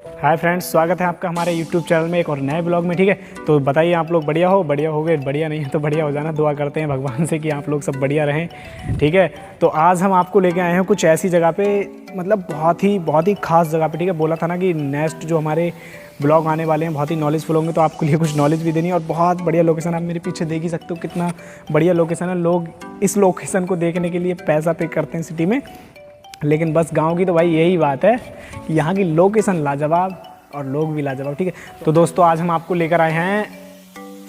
Hi friends, स्वागत है आपका हमारे YouTube चैनल में एक और नए ब्लॉग में। ठीक है, तो बताइए आप लोग बढ़िया हो गए, बढ़िया नहीं है तो बढ़िया हो जाना। दुआ करते हैं भगवान से कि आप लोग सब बढ़िया रहें। ठीक है, तो आज हम आपको लेके आए हैं कुछ ऐसी जगह पे, मतलब बहुत ही खास जगह पे। ठीक है, बोला था ना कि नेक्स्ट जो हमारे ब्लॉग आने वाले हैं बहुत ही नॉलेजफुल होंगे, तो आपके लिए कुछ नॉलेज भी देनी है। और बहुत बढ़िया लोकेशन, आप मेरे पीछे देख ही सकते हो कितना बढ़िया लोकेशन है। लोग इस लोकेशन को देखने के लिए पैसा पे करते हैं सिटी में, लेकिन बस गांव की तो भाई यही बात है कि यहाँ की लोकेशन लाजवाब और लोग भी लाजवाब। ठीक है, तो दोस्तों आज हम आपको लेकर आए हैं,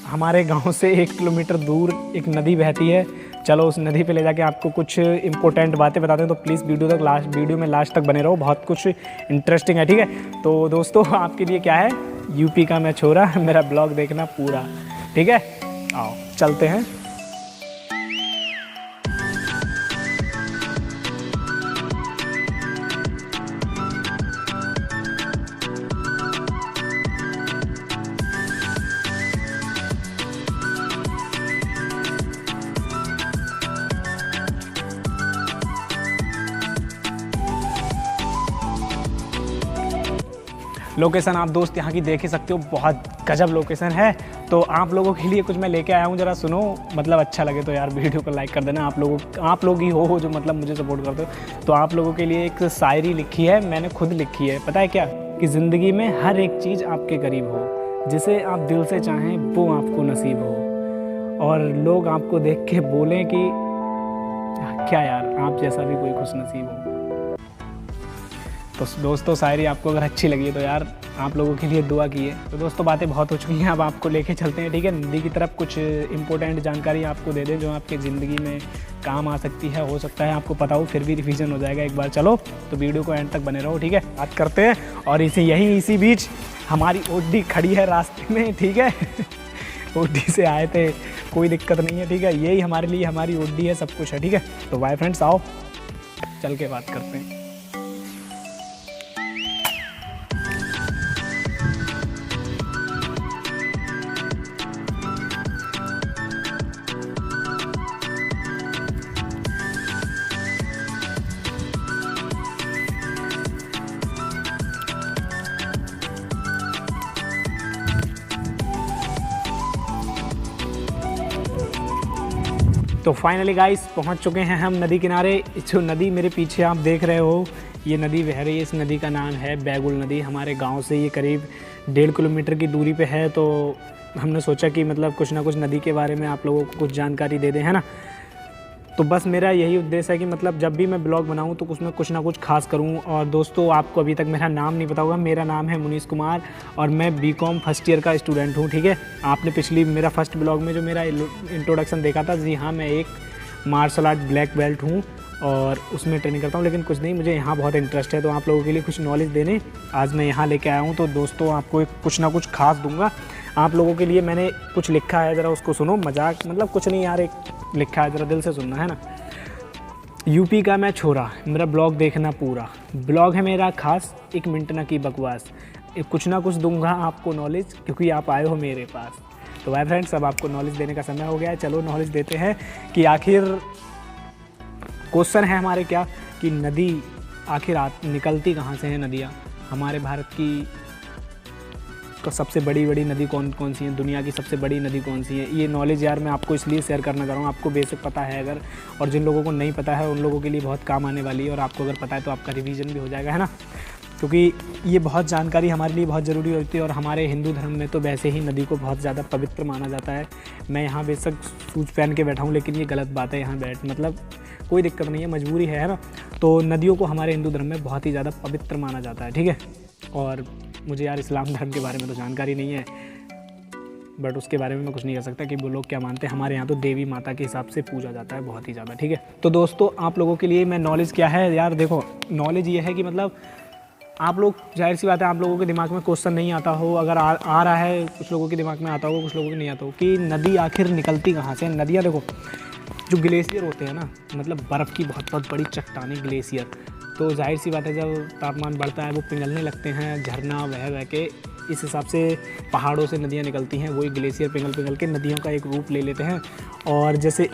हमारे गांव से 1 किलोमीटर दूर एक नदी बहती है। चलो उस नदी पे ले जाके आपको कुछ इंपॉर्टेंट बातें बताते हैं, तो प्लीज़ वीडियो में लास्ट तक बने रहो, बहुत कुछ इंटरेस्टिंग है। ठीक है, तो दोस्तों आपके लिए क्या है, यूपी का मैं छोरा, मेरा ब्लॉग देखना पूरा। ठीक है, आओ चलते हैं। लोकेशन आप दोस्त यहाँ की देख ही सकते हो, बहुत गजब लोकेशन है। तो आप लोगों के लिए कुछ मैं लेके आया हूँ, ज़रा सुनो, मतलब अच्छा लगे तो यार वीडियो को लाइक कर देना। आप लोग ही हो जो मतलब मुझे सपोर्ट करते हो। तो आप लोगों के लिए एक शायरी लिखी है, मैंने खुद लिखी है। पता है क्या, कि ज़िंदगी में हर एक चीज़ आपके करीब हो, जिसे आप दिल से चाहें वो आपको नसीब हो, और लोग आपको देख के बोलें कि क्या यार आप जैसा भी कोई खुश नसीब हो। तो दोस्तों शायरी आपको अगर अच्छी लगी तो यार आप लोगों के लिए दुआ कीजिए। तो दोस्तों बातें बहुत हो चुकी हैं, अब आपको लेके चलते हैं। ठीक है, नदी की तरफ कुछ इंपॉर्टेंट जानकारी आपको दे दें जो आपकी ज़िंदगी में काम आ सकती है। हो सकता है आपको पता हो, फिर भी रिवीजन हो जाएगा एक बार। चलो तो वीडियो को एंड तक बने रहो। ठीक है, बात करते हैं। और इसी बीच हमारी ओडी खड़ी है रास्ते में। ठीक है ओडी से आए थे, कोई दिक्कत नहीं है। ठीक है, यही हमारे लिए हमारी ओडी है, सब कुछ है। ठीक है, तो बाय फ्रेंड्स, आओ चल के बात करते हैं। तो फाइनली गाइस पहुंच चुके हैं हम नदी किनारे। जो नदी मेरे पीछे आप देख रहे हो, ये नदी बह रही है, इस नदी का नाम है बैगुल नदी। हमारे गांव से ये करीब 1.5 किलोमीटर की दूरी पे है। तो हमने सोचा कि मतलब कुछ ना कुछ नदी के बारे में आप लोगों को कुछ जानकारी दे दें, है ना। तो बस मेरा यही उद्देश्य है कि मतलब जब भी मैं ब्लॉग बनाऊं तो उसमें कुछ ना कुछ खास करूं। और दोस्तों आपको अभी तक मेरा नाम नहीं पता होगा, मेरा नाम है मुनीश कुमार और मैं बीकॉम फर्स्ट ईयर का स्टूडेंट हूं। ठीक है, आपने मेरा फर्स्ट ब्लॉग में जो मेरा इंट्रोडक्शन देखा था, जी हाँ, मैं एक मार्शल आर्ट ब्लैक बेल्ट हूँ और उसमें ट्रेनिंग करता हूँ। लेकिन कुछ नहीं, मुझे यहाँ बहुत इंटरेस्ट है, तो आप लोगों के लिए कुछ नॉलेज देने आज मैं यहाँ लेके आया हूँ। तो दोस्तों आपको कुछ ना कुछ खास दूंगा आप लोगों के लिए। मैंने कुछ लिखा है, ज़रा उसको सुनो। मजाक मतलब कुछ नहीं यार, एक लिखा है, ज़रा दिल से सुनना, है ना। यूपी का मैं छोरा, मेरा ब्लॉग देखना पूरा। ब्लॉग है मेरा खास, 1 मिनट ना की बकवास। कुछ ना कुछ दूंगा आपको नॉलेज, क्योंकि आप आए हो मेरे पास। तो भाई फ्रेंड्स, अब आपको नॉलेज देने का समय हो गया है। चलो नॉलेज देते हैं कि आखिर क्वेश्चन है हमारे क्या, कि नदी आखिर निकलती कहाँ से है नदियाँ। हमारे भारत की तो सबसे बड़ी नदी कौन सी है, दुनिया की सबसे बड़ी नदी कौन सी है। ये नॉलेज यार मैं आपको इसलिए शेयर करना चाह रहा हूँ, आपको बेसिक पता है अगर, और जिन लोगों को नहीं पता है उन लोगों के लिए बहुत काम आने वाली है। और आपको अगर पता है तो आपका रिवीजन भी हो जाएगा, है ना। क्योंकि ये बहुत जानकारी हमारे लिए बहुत ज़रूरी होती है। और हमारे हिंदू धर्म में तो वैसे ही नदी को बहुत ज़्यादा पवित्र माना जाता है। मैं यहाँ बेशक शूज पहन के बैठा हूँ, लेकिन ये गलत बात है, यहाँ मतलब कोई दिक्कत नहीं है, मजबूरी है ना। तो नदियों को हमारे हिंदू धर्म में बहुत ही ज़्यादा पवित्र माना जाता है। ठीक है, और मुझे यार इस्लाम धर्म के बारे में तो जानकारी नहीं है, बट उसके बारे में मैं कुछ नहीं कह सकता कि वो लोग क्या मानते हैं। हमारे यहाँ तो देवी माता के हिसाब से पूजा जाता है बहुत ही ज़्यादा। ठीक है, तो दोस्तों आप लोगों के लिए मैं नॉलेज क्या है यार, देखो नॉलेज ये है कि मतलब आप लोग, जाहिर सी बात है, आप लोगों के दिमाग में क्वेश्चन नहीं आता हो, अगर आ रहा है, कुछ लोगों के दिमाग में आता हो, कुछ लोगों को नहीं आता हो, कि नदी आखिर निकलती कहाँ से। नदियाँ देखो, जो ग्लेशियर होते हैं ना, मतलब बर्फ़ की बहुत बड़ी चट्टानें ग्लेशियर, तो जाहिर सी बात है जब तापमान बढ़ता है वो पिघलने लगते हैं, झरना बह के इस हिसाब से पहाड़ों से नदियाँ निकलती हैं। वही ग्लेशियर पिघल के नदियों का एक रूप ले लेते हैं। और जैसे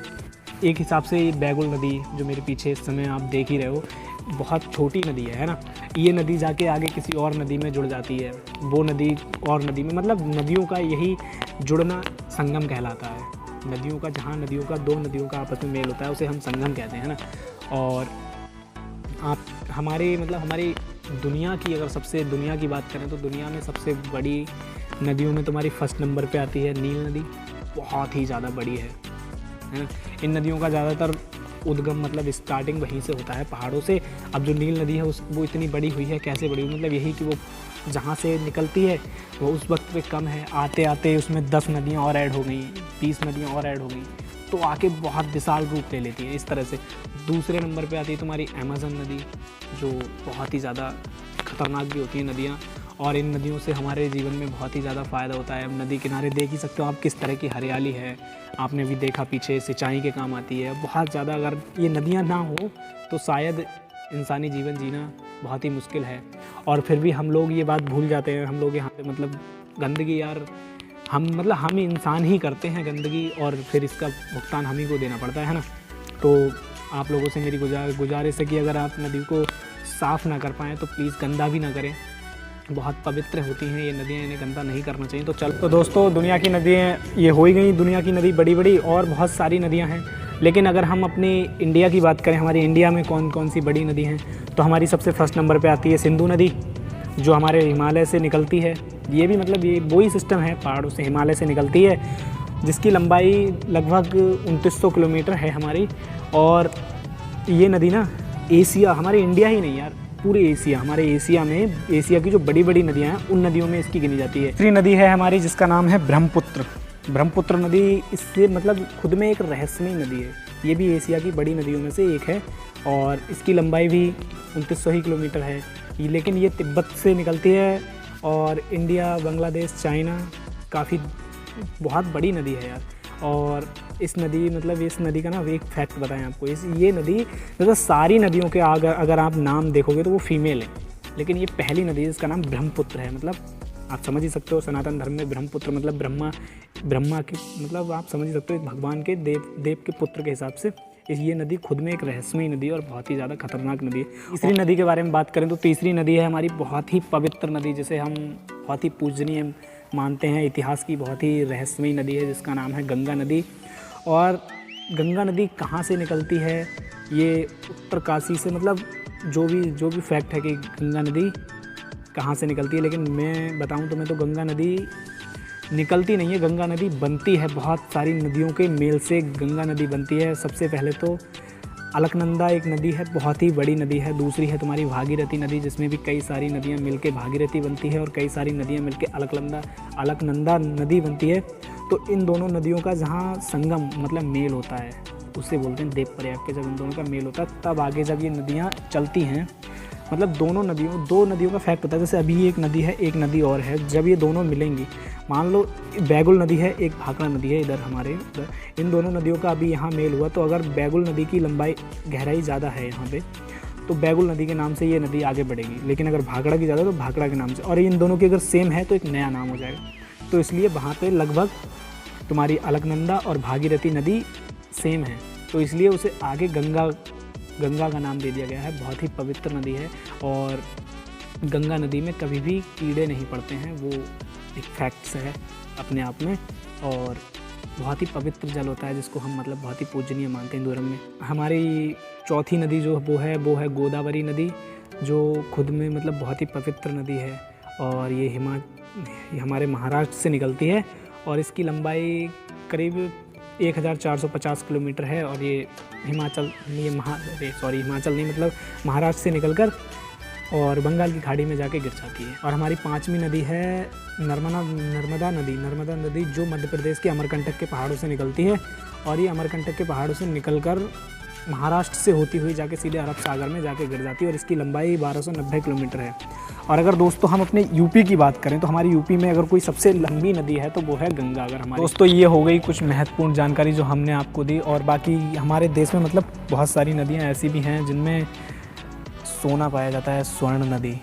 एक हिसाब से बैगुल नदी जो मेरे पीछे इस समय आप देख ही रहे हो, बहुत छोटी नदी है ना। ये नदी जाके आगे किसी और नदी में जुड़ जाती है, वो नदी और नदी में, मतलब नदियों का यही जुड़ना संगम कहलाता है। नदियों का, जहाँ नदियों का, दो नदियों का आपस में मेल होता है, उसे हम संगम कहते हैं ना। और आप हमारी दुनिया की, अगर सबसे दुनिया की बात करें तो दुनिया में सबसे बड़ी नदियों में तुम्हारी फर्स्ट नंबर पे आती है नील नदी। बहुत ही ज़्यादा बड़ी है ना। इन नदियों का ज़्यादातर उद्गम, मतलब स्टार्टिंग वहीं से होता है, पहाड़ों से। अब जो नील नदी है वो इतनी बड़ी हुई है, कैसे बड़ी हुई, मतलब यही कि वो जहाँ से निकलती है वो उस वक्त पे कम है, आते आते उसमें 10 नदियाँ और ऐड हो गई, 20 नदियाँ और ऐड हो गई, तो आके बहुत विशाल रूप ले लेती है इस तरह से। दूसरे नंबर पे आती है तुम्हारी अमेज़न नदी, जो बहुत ही ज़्यादा खतरनाक भी होती है नदियाँ। और इन नदियों से हमारे जीवन में बहुत ही ज़्यादा फ़ायदा होता है। अब नदी किनारे देख ही सकते हो आप किस तरह की हरियाली है, आपने भी देखा पीछे, सिंचाई के काम आती है बहुत ज़्यादा। अगर ये नदियाँ ना हो तो शायद इंसानी जीवन जीना बहुत ही मुश्किल है। और फिर भी हम लोग ये बात भूल जाते हैं। हम लोग यहाँ पे मतलब गंदगी, यार हम इंसान ही करते हैं गंदगी, और फिर इसका भुगतान हम ही को देना पड़ता है ना। तो आप लोगों से मेरी गुजारिश है कि अगर आप नदी को साफ़ ना कर पाएँ तो प्लीज़ गंदा भी ना करें। बहुत पवित्र होती हैं ये नदियाँ, इन्हें गंदा नहीं करना चाहिए। तो दोस्तों, दुनिया की नदियाँ ये हो ही गई, दुनिया की नदी बड़ी बड़ी, और बहुत सारी नदियाँ हैं। लेकिन अगर हम अपनी इंडिया की बात करें, हमारी इंडिया में कौन कौन सी बड़ी नदी हैं, तो हमारी सबसे फर्स्ट नंबर पे आती है सिंधु नदी, जो हमारे हिमालय से निकलती है। ये भी मतलब ये वही सिस्टम है, पहाड़ों से, हिमालय से निकलती है, जिसकी लंबाई लगभग 2900 किलोमीटर है हमारी। और ये नदी ना एशिया, हमारे इंडिया ही नहीं यार, पूरे एशिया, हमारे एशिया में, एशिया की जो बड़ी बड़ी नदियाँ हैं उन नदियों में इसकी गिनी जाती है। तीसरी नदी है हमारी जिसका नाम है ब्रह्मपुत्र। ब्रह्मपुत्र नदी इससे मतलब खुद में एक रहस्यमय नदी है। ये भी एशिया की बड़ी नदियों में से एक है, और इसकी लंबाई भी 2900 ही किलोमीटर है। लेकिन ये तिब्बत से निकलती है, और इंडिया, बांग्लादेश, चाइना, काफ़ी बहुत बड़ी नदी है यार। और इस नदी का ना एक फैक्ट बताएं आपको, ये नदी मतलब सारी नदियों के अगर आप नाम देखोगे तो वो फीमेल है, लेकिन ये पहली नदी है जिसका नाम ब्रह्मपुत्र है। मतलब आप समझ ही सकते हो, सनातन धर्म में ब्रह्मपुत्र मतलब ब्रह्मा के, मतलब आप समझ ही सकते हो भगवान के देव के पुत्र के हिसाब से ये नदी खुद में एक रहस्यमय नदी है और बहुत ही ज़्यादा खतरनाक नदी है। तीसरी नदी के बारे में बात करें तो तीसरी नदी है हमारी बहुत ही पवित्र नदी, जिसे हम बहुत ही पूजनीय मानते हैं। इतिहास की बहुत ही रहस्यमय नदी है जिसका नाम है गंगा नदी। और गंगा नदी कहाँ से निकलती है, ये उत्तरकाशी से, मतलब जो भी फैक्ट है कि गंगा नदी कहाँ से निकलती है, लेकिन मैं बताऊं तो मैं तो गंगा नदी निकलती नहीं है, गंगा नदी बनती है। बहुत सारी नदियों के मेल से गंगा नदी बनती है। सबसे पहले तो अलकनंदा एक नदी है, बहुत ही बड़ी नदी है। दूसरी है तुम्हारी भागीरथी नदी, जिसमें भी कई सारी नदियाँ मिलके भागीरथी बनती है, और कई सारी नदियाँ मिलके अलकनंदा नदी बनती है। तो इन दोनों नदियों का जहाँ संगम मतलब मेल होता है, उसे बोलते हैं देवप्रयाग के। जब इन दोनों का मेल होता है तब आगे जब ये नदियाँ चलती हैं, मतलब दो नदियों का फैक्ट होता है। जैसे अभी एक नदी है, एक नदी और है, जब ये दोनों मिलेंगी, मान लो बैगुल नदी है, एक भाखड़ा नदी है इधर हमारे उधर, इन दोनों नदियों का अभी यहाँ मेल हुआ, तो अगर बैगुल नदी की लंबाई गहराई ज़्यादा है यहाँ पे, तो बैगुल नदी के नाम से ये नदी आगे बढ़ेगी। लेकिन अगर भाखड़ा की ज़्यादा तो भाखड़ा के नाम से, और इन दोनों की अगर सेम है तो एक नया नाम हो जाएगा। तो इसलिए वहाँ पर लगभग तुम्हारी अलकनंदा और भागीरथी नदी सेम है, तो इसलिए उसे आगे गंगा का नाम दे दिया गया है। बहुत ही पवित्र नदी है, और गंगा नदी में कभी भी कीड़े नहीं पड़ते हैं, वो एक फैक्ट्स है अपने आप में। और बहुत ही पवित्र जल होता है, जिसको हम मतलब बहुत ही पूजनीय मानते हैं हिंदू धर्म में। हमारी चौथी नदी जो वो है गोदावरी नदी, जो खुद में मतलब बहुत ही पवित्र नदी है, और ये हमारे महाराष्ट्र से निकलती है, और इसकी लंबाई करीब 1450 किलोमीटर है। और ये हिमाचल नहीं, मतलब महाराष्ट्र से निकलकर और बंगाल की खाड़ी में जाके गिर जाती है। और हमारी पांचवी नदी है नर्मदा नदी, जो मध्य प्रदेश के अमरकंटक के पहाड़ों से निकलती है, और ये अमरकंटक के पहाड़ों से निकलकर महाराष्ट्र से होती हुई जाके सीधे अरब सागर में जाके गिर जाती है, और इसकी लंबाई 1290 किलोमीटर है। और अगर दोस्तों हम अपने यूपी की बात करें तो हमारी यूपी में अगर कोई सबसे लंबी नदी है तो वो है गंगा। अगर हमारे दोस्तों, ये हो गई कुछ महत्वपूर्ण जानकारी जो हमने आपको दी। और बाकी हमारे देश में मतलब बहुत सारी नदियाँ ऐसी भी हैं जिनमें सोना पाया जाता है। स्वर्ण नदी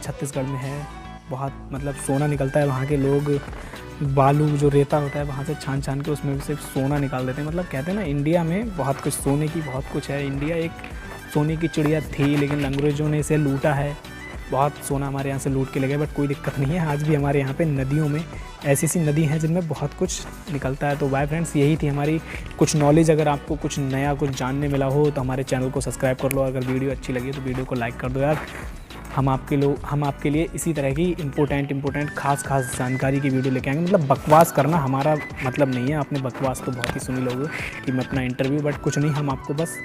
छत्तीसगढ़ में है, बहुत मतलब सोना निकलता है। वहाँ के लोग बालू जो रेता होता है वहाँ से छान के उसमें से सोना निकाल देते हैं। मतलब कहते हैं ना, इंडिया में बहुत कुछ सोने की बहुत कुछ है। इंडिया एक सोने की चिड़िया थी, लेकिन अंग्रेज़ों ने इसे लूटा है। बहुत सोना हमारे यहाँ से लूट के ले गए, बट कोई दिक्कत नहीं है। आज भी हमारे यहाँ पे नदियों में ऐसी सी नदी हैं जिनमें बहुत कुछ निकलता है। तो बाय फ्रेंड्स, यही थी हमारी कुछ नॉलेज। अगर आपको कुछ नया कुछ जानने मिला हो तो हमारे चैनल को सब्सक्राइब कर लो। अगर वीडियो अच्छी लगी तो वीडियो को लाइक कर दो यार। हम आपके लिए इसी तरह की इम्पोर्टेंट खास जानकारी की वीडियो लेके आएंगे। मतलब बकवास करना हमारा मतलब नहीं है। आपने बकवास तो बहुत ही सुनी लोगे कि मैं अपना इंटरव्यू, बट कुछ नहीं, हम आपको बस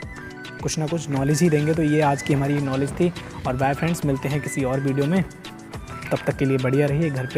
कुछ ना कुछ नॉलेज ही देंगे। तो ये आज की हमारी नॉलेज थी। और बाय फ्रेंड्स, मिलते हैं किसी और वीडियो में। तब तक के लिए बढ़िया रहिए, घर पे